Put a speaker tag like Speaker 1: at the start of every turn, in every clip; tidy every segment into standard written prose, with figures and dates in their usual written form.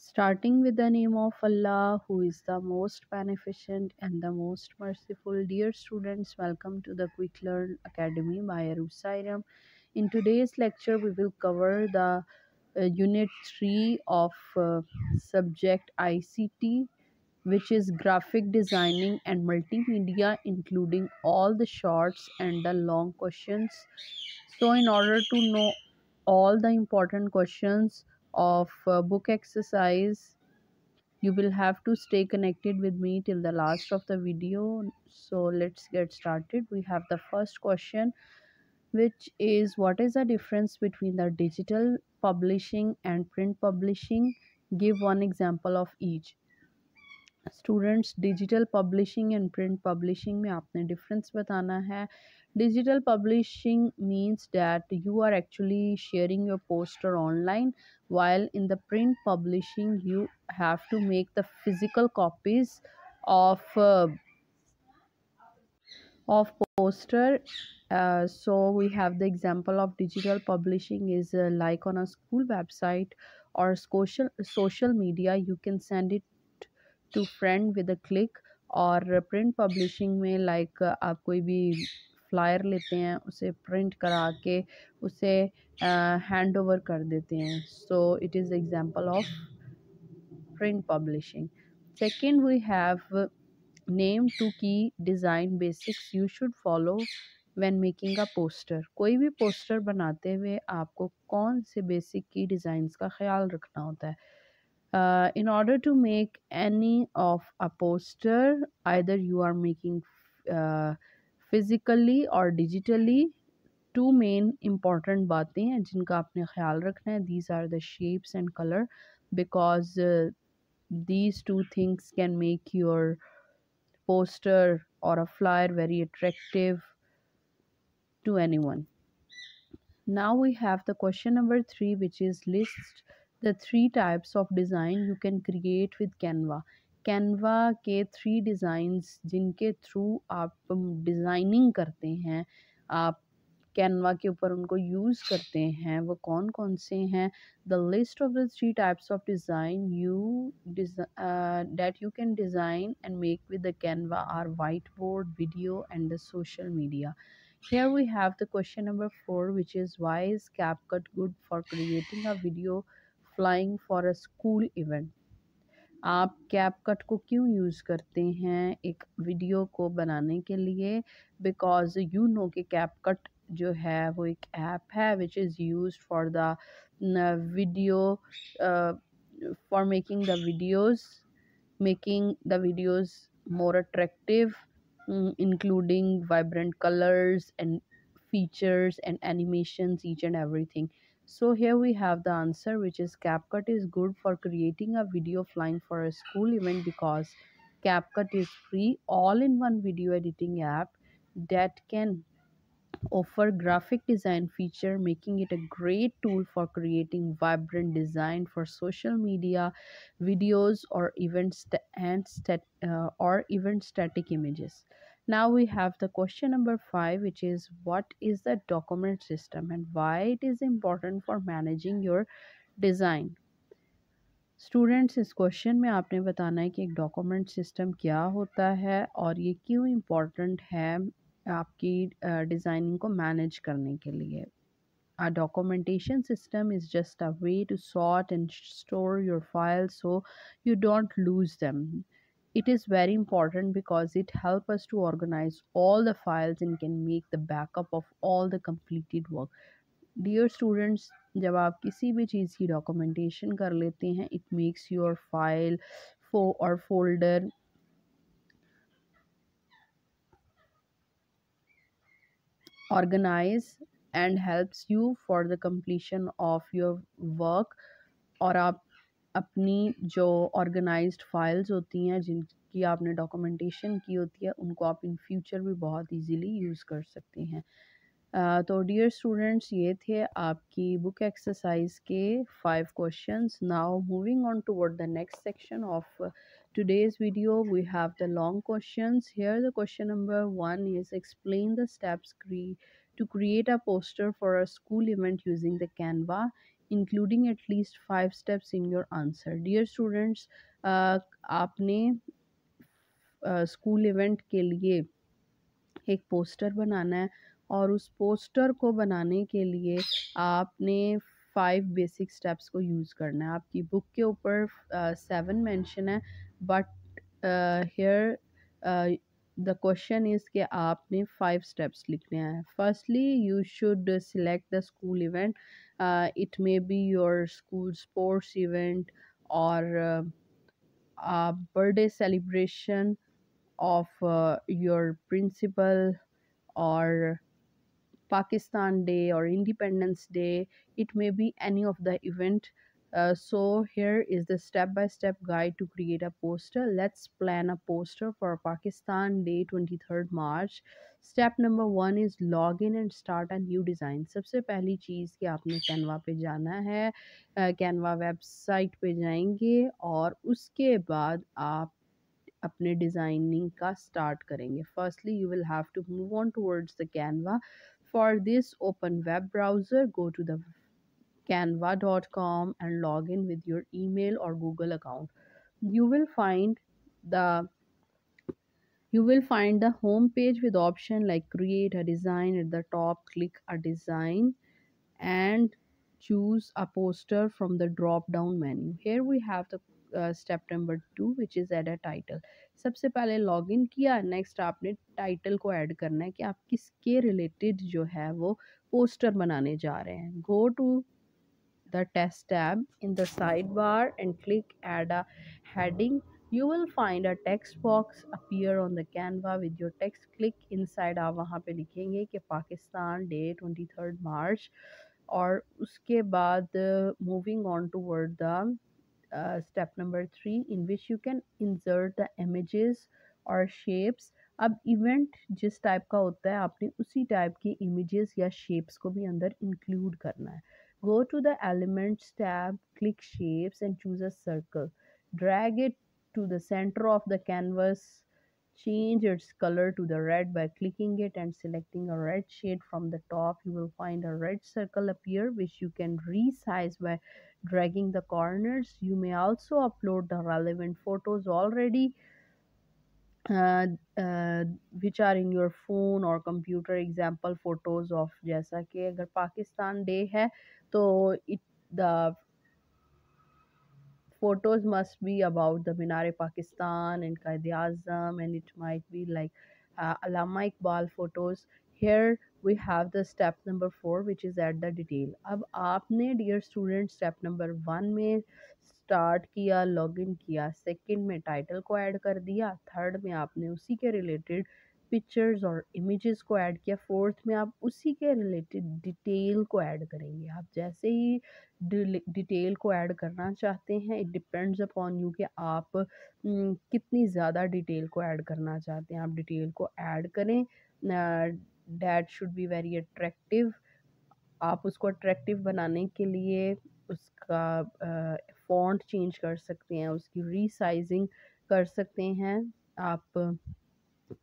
Speaker 1: Starting with the name of Allah, who is the most beneficent and the most merciful. Dear students, welcome to the Quick Learn Academy by Arusairam. In today's lecture, we will cover the Unit 3 of subject ICT, which is graphic designing and multimedia, including all the shorts and the long questions. So, in order to know all the important questions of book exercise, you will have to stay connected with me till the last of the video. So let's get started. We have the first question, which is what is the difference between the digital publishing and print publishing? Give one example of each. Students digital publishing and print publishing में आपने difference बताना है. Digital publishing means that you are actually sharing your poster online, while in the print publishing you have to make the physical copies of of poster. So we have the example of digital publishing is like on a school website or social media, you can send it to friend with a click. और print publishing में like आप कोई भी flyer लेते हैं, उसे print करा के उसे हैंड ओवर कर देते हैं. So it is example of print publishing. Second, we have name to key design basics you should follow when making a poster. कोई भी पोस्टर बनाते हुए आपको कौन से बेसिक की डिज़ाइंस का ख्याल रखना होता है? In order to make any of a poster, either you are making uh, physically or digitally, two main important बातें हैं जिनका आपने ख्याल रखना है. These are the shapes and color, because these two things can make your poster or a flyer very attractive to anyone. Now we have the question number 3, which is list the 3 types of design you can create with Canva. Canva के 3 designs जिनके through आप designing करते हैं, आप Canva के ऊपर उनको use करते हैं, वो कौन कौन से हैं? The list of the 3 types of design that you can design and make with the Canva are whiteboard, video and the social media. Here we have the question number 4, which is why is CapCut good for creating a video flying for a school event? आप CapCut को क्यों use करते हैं एक video को बनाने के लिए? बिकॉज यू नो कि कैपकट जो है वो एक ऐप है which is used for the video, for making the videos more attractive, including vibrant colors and features and animations, each and everything. So here we have the answer, which is CapCut is good for creating a video flying for a school event because CapCut is free all-in-one video editing app that can offer graphic design feature, making it a great tool for creating vibrant design for social media, videos or even static images. Now we have the question number 5, which is what is the document system and why it is important for managing your design. Students, इस question में आपने बताना है कि एक document system क्या होता है और ये क्यों इम्पोर्टेंट है आपकी डिज़ाइनिंग को मैनेज करने के लिए. A documentation system is just a way to sort and store your files so you don't lose them. It is very important because it helps us to organize all the files and can make the backup of all the completed work. Dear students, जब आप किसी भी चीज़ की documentation कर लेते हैं, it makes your file और folder organise and helps you for the completion of your work. और आप अपनी जो ऑर्गेनाइज्ड फाइल्स होती हैं जिनकी आपने डॉक्यूमेंटेशन की होती है, उनको आप इन फ्यूचर भी बहुत इजीली यूज़ कर सकते हैं. तो डियर स्टूडेंट्स, ये थे आपकी बुक एक्सरसाइज के 5 questions. Now moving on toward the next section of today's video, we have the long questions. Here the question number 1 is explain the steps to create a poster for a school event using the Canva. including at least 5 steps in your answer. Dear students, आपने school event के लिए एक poster बनाना है, और उस poster को बनाने के लिए आपने 5 बेसिक स्टेप्स को यूज़ करना है। आपकी बुक के ऊपर 7 मेंशन है, but here the question is कि आपने 5 स्टेप्स लिखने हैं। Firstly you should select the school event, it may be your school sports event, और birthday celebration of your principal, or Pakistan Day or Independence Day. It may be any of the event. So here is the step-by-step guide to create a poster. Let's plan a poster for Pakistan Day 23rd March. Step number 1 is log in and start a new design. सबसे पहली चीज़ कि आपने Canva पे जाना है, Canva website पे जाएंगे और उसके बाद आप अपने डिज़ाइनिंग का स्टार्ट करेंगे। Firstly you will have to move on towards the Canva. For this open web browser, go to the canva.com and log in with your email or Google account. You will find the you will find the home page with option like create a design at the top. Click a design and choose a poster from the drop down menu. Here we have the step number 2, which is add a title. सबसे पहले login किया, next आपने title को add करना है कि आप किसके रिलेटेड जो है वो पोस्टर बनाने जा रहे हैं। Go to the test tab in the sidebar and click add a heading. You will find a text box appear on the Canva with your text. Click inside, आप वहाँ पे लिखेंगे कि पाकिस्तान डे 23rd मार्च, और उसके बाद moving on toward the step number 3, in which you can insert the images or shapes. अब event जिस टाइप का होता है आपने उसी टाइप की इमेजेस या शेप्स को भी अंदर इंक्लूड करना है। Go to the elements tab, click shapes and choose a circle, drag it to the center of the canvas. Change its color to the red by clicking it and selecting a red shade from the top. You will find a red circle appear, which you can resize by dragging the corners. You may also upload the relevant photos already uh, uh, which are in your phone or computer. Example photos of, जैसा कि अगर Pakistan day है तो it the photos must be about the Minar Pakistan and Qaid Azam, and it might be like Allama Iqbal photos. Here we have the step number 4, which is add the detail. अब आपने dear student step number 1 में start किया, login किया, second में title को add कर दिया, third में आपने उसी के रिलेटेड पिक्चर्स और इमेजेस को ऐड किया, फोर्थ में आप उसी के रिलेटेड डिटेल को ऐड करेंगे। आप जैसे ही डिटेल को ऐड करना चाहते हैं, इट डिपेंड्स अपॉन यू कि आप कितनी ज़्यादा डिटेल को ऐड करना चाहते हैं। आप डिटेल को ऐड करें, that should be very attractive. आप उसको अट्रैक्टिव बनाने के लिए उसका फ़ॉन्ट चेंज कर सकते हैं, उसकी रीसाइजिंग कर सकते हैं, आप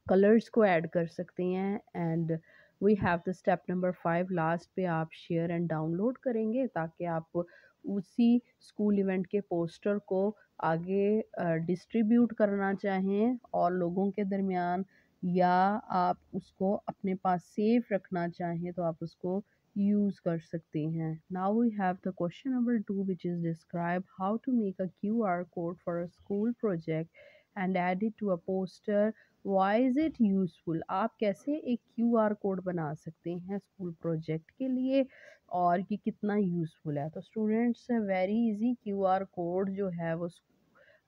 Speaker 1: कलर्स को ऐड कर सकते हैं। And we have the step number 5, last पे आप शेयर एंड डाउनलोड करेंगे ताकि आप उसी स्कूल इवेंट के पोस्टर को आगे डिस्ट्रीब्यूट करना चाहें और लोगों के दरमियान, या आप उसको अपने पास सेफ रखना चाहें तो आप उसको यूज़ कर सकते हैं। Now we have the question number 2, which is describe how to make a QR code for a school project and add it to a poster. Why is it useful? आप कैसे एक QR कोड बना सकते हैं school project के लिए, और ये कितना यूज़फुल है? तो students, very easy. QR code जो है वो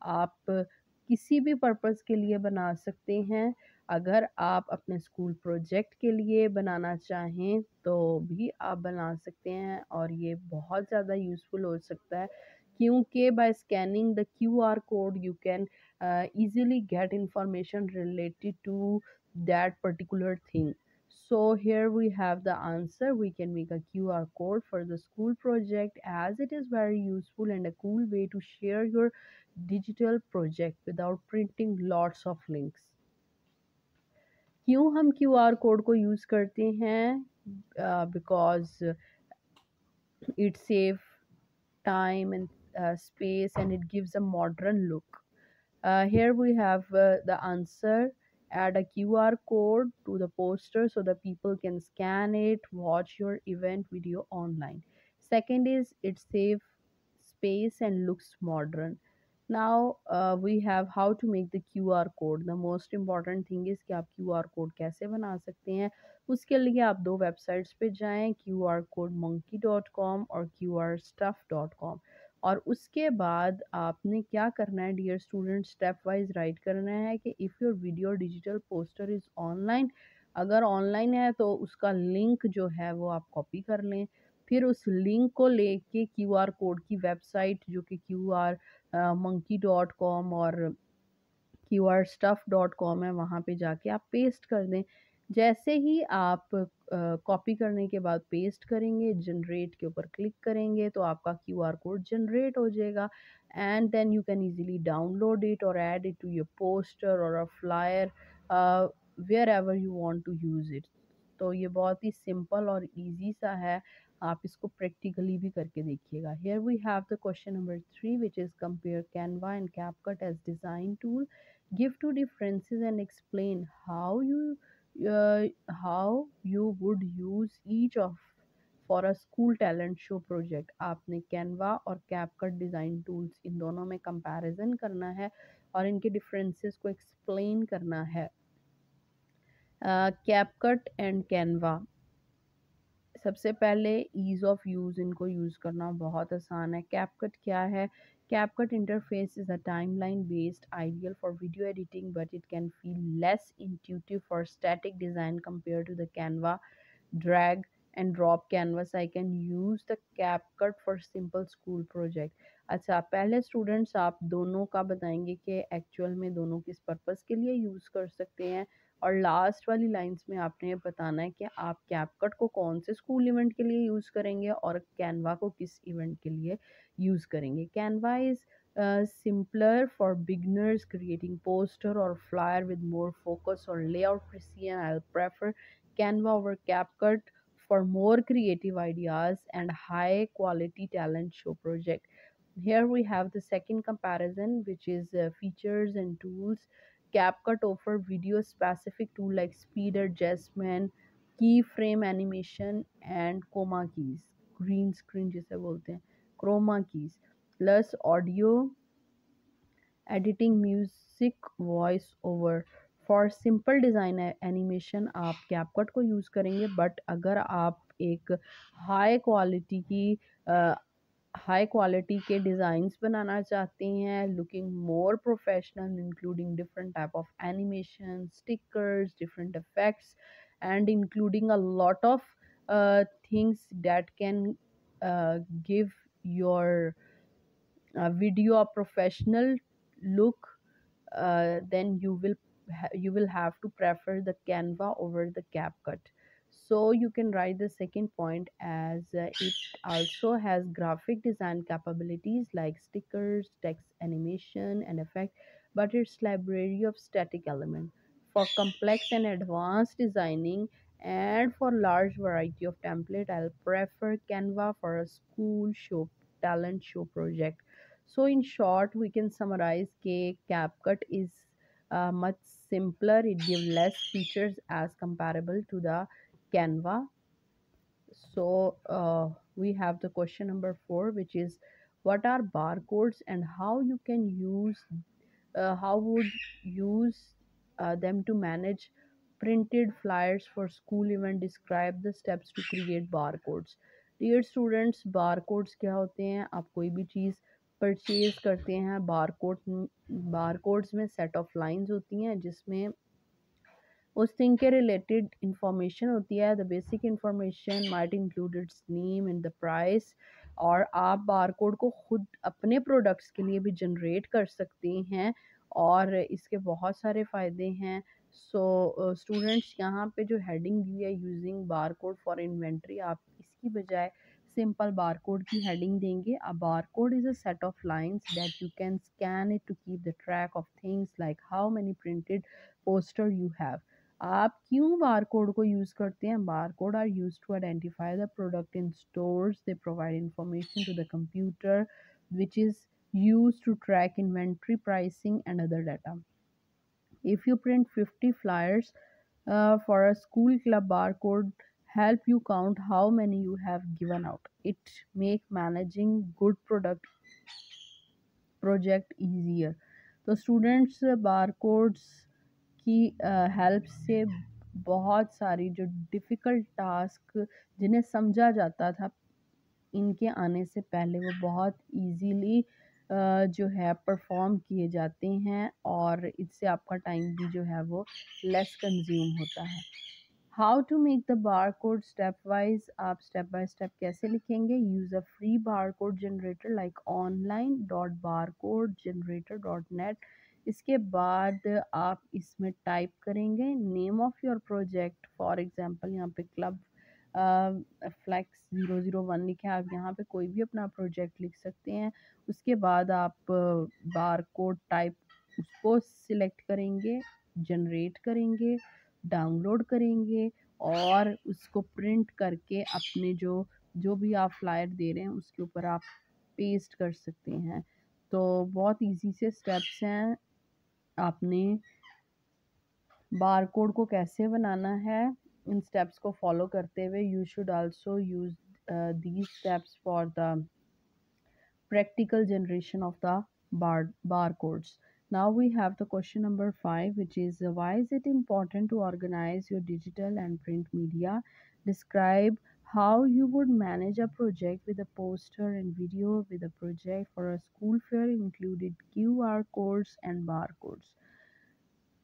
Speaker 1: आप किसी भी पर्पज़ के लिए बना सकते हैं। अगर आप अपने स्कूल प्रोजेक्ट के लिए बनाना चाहें तो भी आप बना सकते हैं, और ये बहुत ज़्यादा यूज़फुल हो सकता है क्योंकि by scanning the QR code you can easily get information related to that particular thing. So here we have the answer. We can make a QR code for the school project, as it is very useful and a cool way to share your digital project without printing lots of links. क्यों हम QR code को use करते हैं? Because it save time and space, and it gives a modern look. Here we have the answer. Add a QR code to the poster so that people can scan it, watch your event video online. Second is it saves space and looks modern. Now we have how to make the QR code. The most important thing is कि आप QR code कैसे बना सकते हैं. उसके लिए आप दो वेबसाइट्स पे जाएं, qrcodemonkey.com और qrstuff.com. और उसके बाद आपने क्या करना है dear student, step wise write करना है कि if your video digital poster is online, अगर ऑनलाइन है तो उसका लिंक जो है वो आप कॉपी कर लें. फिर उस लिंक को लेके क्यूआर कोड की वेबसाइट जो कि qrmonkey.com और qrstuff.com है, वहाँ पे जाके आप पेस्ट कर दें. जैसे ही आप कॉपी करने के बाद पेस्ट करेंगे, जनरेट के ऊपर क्लिक करेंगे तो आपका क्यूआर कोड जनरेट हो जाएगा. And then you can easily download it और add it to your poster or a flyer wherever you want to use it. तो ये बहुत ही सिंपल और इजी सा है. आप इसको प्रैक्टिकली भी करके देखिएगा. Here we have the question number 3 which is compare Canva and CapCut as design tool. Give two differences and explain uh, how you would use each of for a school talent show project. आपने Canva और CapCut design tools in दोनों में comparison करना है और इनके differences को explain करना है. CapCut and Canva. सबसे पहले ईज़ ऑफ यूज़, इनको यूज़ करना बहुत आसान है. कैपकट क्या है? CapCut interface is a timeline based ideal for video editing, but it can feel less intuitive for static design compared to the Canva drag and drop canvas. I can use the CapCut for simple school project. अच्छा, पहले students आप दोनों का बताएंगे कि actual में दोनों किस पर्पस के लिए यूज़ कर सकते हैं, और लास्ट वाली लाइंस में आपने ये बताना है कि आप कैपकट को कौन से स्कूल इवेंट के लिए यूज़ करेंगे और कैनवा को किस इवेंट के लिए यूज़ करेंगे. Canva is simpler for beginners creating poster or flyer with more focus or layout precision. I'll prefer Canva over CapCut for more creative ideas and high quality talent show project. Here we have the second comparison, which is features and tools. CapCut offer video specific tool like speed adjustment, keyframe animation and chroma keys. Green screen जिसे बोलते हैं, chroma keys. Plus audio editing, music, voice over. For simple design animation आप CapCut को use करेंगे, but अगर आप एक high quality की हाई क्वालिटी के डिज़ाइंस बनाना चाहते हैं, looking more professional including different type of animation, stickers, different effects and including a lot of things that can give your video a professional look, then you will have to prefer the Canva over the CapCut. So you can write the second point as it also has graphic design capabilities like stickers, text animation and effect, but its library of static element. For complex and advanced designing and for large variety of template, I'll prefer Canva for a school show talent show project. So in short, we can summarize that CapCut is much simpler. It gives less features as comparable to the Canva. So we have the question number 4, which is what are barcodes and how would use them to manage printed flyers for school event. Describe the steps to create barcodes. Dear students, barcodes क्या होते हैं? आप कोई भी चीज़ purchase करते हैं, barcodes में set of lines होती हैं जिसमें उस थिंग के रिलेटेड इंफॉर्मेशन होती है. The basic information might include it's name and the price. और आप बारकोड को खुद अपने प्रोडक्ट्स के लिए भी जनरेट कर सकते हैं और इसके बहुत सारे फ़ायदे हैं. सो स्टूडेंट्स, यहाँ पे जो हेडिंग दी है यूजिंग बारकोड फॉर इन्वेंट्री, आप इसकी बजाय सिंपल बारकोड की हेडिंग देंगे. A barcode is a set of lines that you can scan it to keep the track of things like how many printed poster you have. आप क्यों bar code को use करते हैं? Bar code are use to identify the product in stores, they provide information to the computer which is used to track inventory pricing and other data. If you print 50 flyers for a school club, barcode help you count how many you have given out. It make managing good product project easier. तो students barcodes की help से बहुत सारी जो difficult task जिन्हें समझा जाता था इनके आने से पहले वो बहुत इजीली जो है परफॉर्म किए जाते हैं और इससे आपका टाइम भी जो है वो लेस कंज्यूम होता है। How to make the bar code step wise, आप स्टेप बाय स्टेप कैसे लिखेंगे? Use a free bar code generator like online dot bar code generator dot net. इसके बाद आप इसमें टाइप करेंगे name of your project, for example यहाँ पे क्लब फ्लैक्स 001 लिखा है, आप यहाँ पे कोई भी अपना प्रोजेक्ट लिख सकते हैं। उसके बाद आप बार कोड टाइप उसको सिलेक्ट करेंगे, जनरेट करेंगे, डाउनलोड करेंगे और उसको प्रिंट करके अपने जो जो भी आप फ्लायर दे रहे हैं उसके ऊपर आप पेस्ट कर सकते हैं। तो बहुत इजी से स्टेप्स हैं, आपने बारकोड को कैसे बनाना है इन स्टेप्स को फॉलो करते हुए। You should also use these steps for the practical generation of the barcodes. Now we have the question number 5, which is why is it important to organize your digital and print media? Describe how you would manage a project with a poster and video with a project for a school fair included QR codes and barcodes.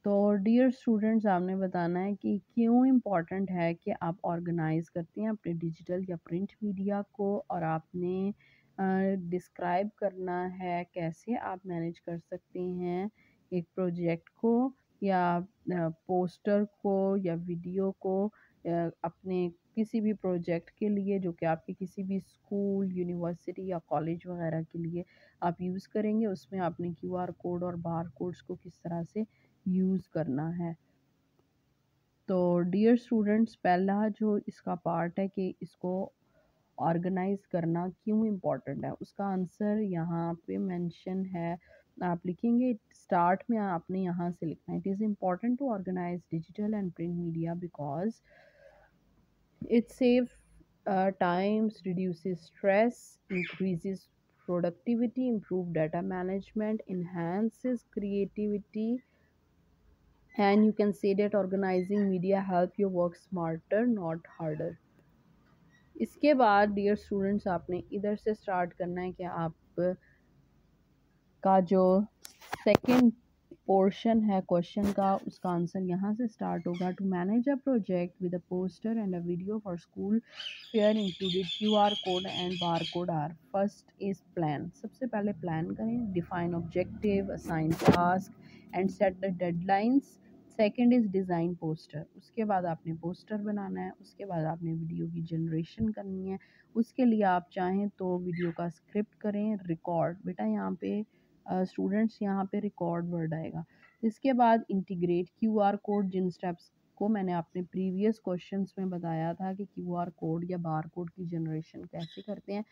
Speaker 1: तो dear students, आपने बताना है कि क्यों important है कि आप organise करते हैं अपने डिजिटल या प्रिंट मीडिया को, और आपने डिस्क्राइब करना है कैसे आप मैनेज कर सकते हैं एक प्रोजेक्ट को या पोस्टर को या वीडियो को अपने किसी भी प्रोजेक्ट के लिए जो कि आपके किसी भी स्कूल, यूनिवर्सिटी या कॉलेज वगैरह के लिए आप यूज़ करेंगे। उसमें आपने क्यूआर कोड और बार कोड्स को किस तरह से यूज़ करना है। तो डियर स्टूडेंट्स, पहला जो इसका पार्ट है कि इसको ऑर्गेनाइज करना क्यों इम्पोर्टेंट है, उसका आंसर यहाँ पे मेंशन है। आप लिखेंगे, स्टार्ट में आपने यहाँ से लिखना है, it is important to organise digital and print media because it saves times, reduces stress, increases productivity, improve data management, enhances creativity, and you can say that organizing media help you work smarter not harder. इसके बाद dear students, आपने इधर से start करना है कि आप का जो सेकंड पोर्शन है क्वेश्चन का, उसका आंसर यहाँ से स्टार्ट होगा। To manage a project with a poster and a video for school fair included QR code and bar code are. First is plan, सबसे पहले प्लान करें, define objective, assign task and set the deadlines. Second is design poster, उसके बाद आपने poster बनाना है, उसके बाद आपने वीडियो की जनरेशन करनी है। उसके लिए आप चाहें तो वीडियो का स्क्रिप्ट करें, रिकॉर्ड, बेटा यहाँ पे स्टूडेंट्स यहाँ पे रिकॉर्ड वर्ड आएगा। इसके बाद इंटीग्रेट क्यूआर कोड, जिन स्टेप्स को मैंने अपने प्रीवियस क्वेश्चंस में बताया था कि क्यूआर कोड या बार कोड की जनरेशन कैसे करते हैं।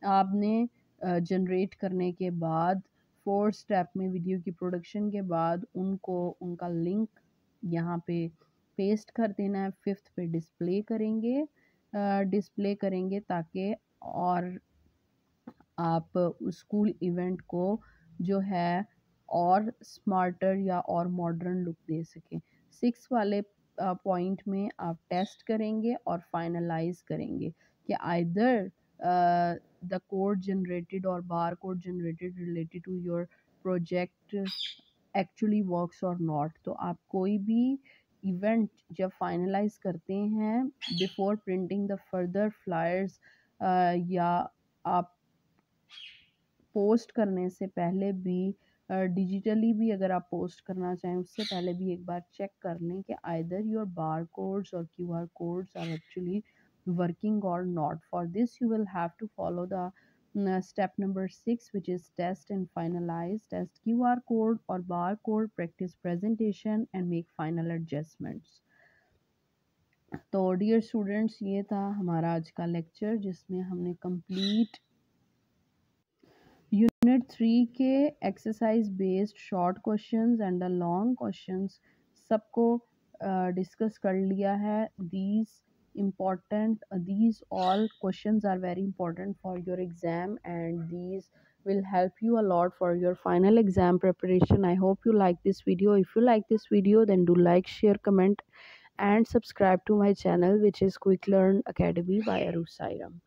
Speaker 1: आपने जनरेट करने के बाद फोर्थ स्टेप में वीडियो की प्रोडक्शन के बाद उनको उनका लिंक यहाँ पे पेस्ट कर देना है। फिफ्थ पे डिस्प्ले करेंगे ताकि और आप उस स्कूल इवेंट को जो है और स्मार्टर या और मॉडर्न लुक दे सकें। सिक्स वाले पॉइंट में आप टेस्ट करेंगे और फाइनलाइज करेंगे कि आइदर द कोड जनरेटेड और bar code generated related to your project actually works और नॉट। तो आप कोई भी इवेंट जब फाइनलाइज करते हैं before printing the further flyers या आप पोस्ट करने से पहले भी डिजिटली भी अगर आप पोस्ट करना चाहें उससे पहले भी एक बार चेक कर लें कि आइदर योर बार कोड्स और QR codes are actually working or not. For this you will have to follow the step number 6, which is test and finalize. Test QR code or barcode, practice presentation and make final adjustments. तो dear students, ये था हमारा आज का lecture जिसमें हमने complete unit 3 के exercise based short questions and the long questions सबको डिस्कस कर लिया है। These all questions are very important for your exam, and these will help you a lot for your final exam preparation. I hope you like this video. If you like this video, then do like, share, comment, and subscribe to my channel, which is Quick Learn Academy by Aru Sairam.